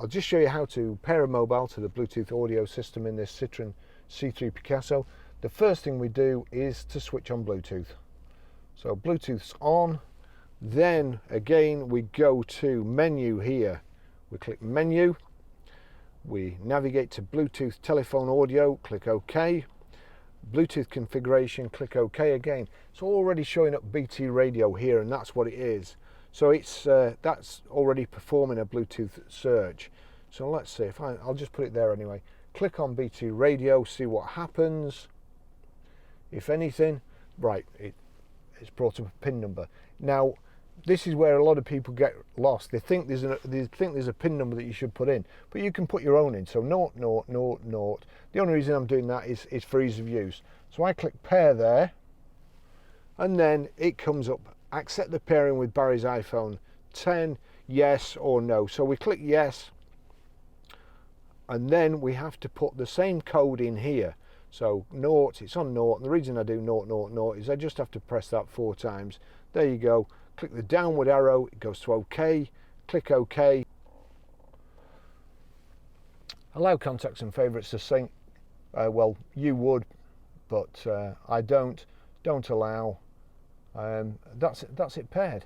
I'll just show you how to pair a mobile to the Bluetooth audio system in this Citroen C3 Picasso. The first thing we do is to switch on Bluetooth. So Bluetooth's on, then again we go to menu here. We click menu, we navigate to Bluetooth telephone audio, click OK. Bluetooth configuration, click OK again. It's already showing up BT radio here, and that's what it is. So it's that's already performing a Bluetooth search. So let's see if I'll just put it there anyway. Click on BT radio, see what happens. If anything, right, it's brought up a PIN number. Now, this is where a lot of people get lost. They think there's a PIN number that you should put in, but you can put your own in. So 00000. The only reason I'm doing that is for ease of use. So I click pair there, and then it comes up, accept the pairing with Barry's iPhone 10, yes or no. So we click yes, and then we have to put the same code in here. So naught, it's on naught, and the reason I do naught is I just have to press that 4 times. There you go. Click the downward arrow, it goes to OK, click OK. Allow contacts and favourites to sync. Well, you would, but I don't allow. That's it paired.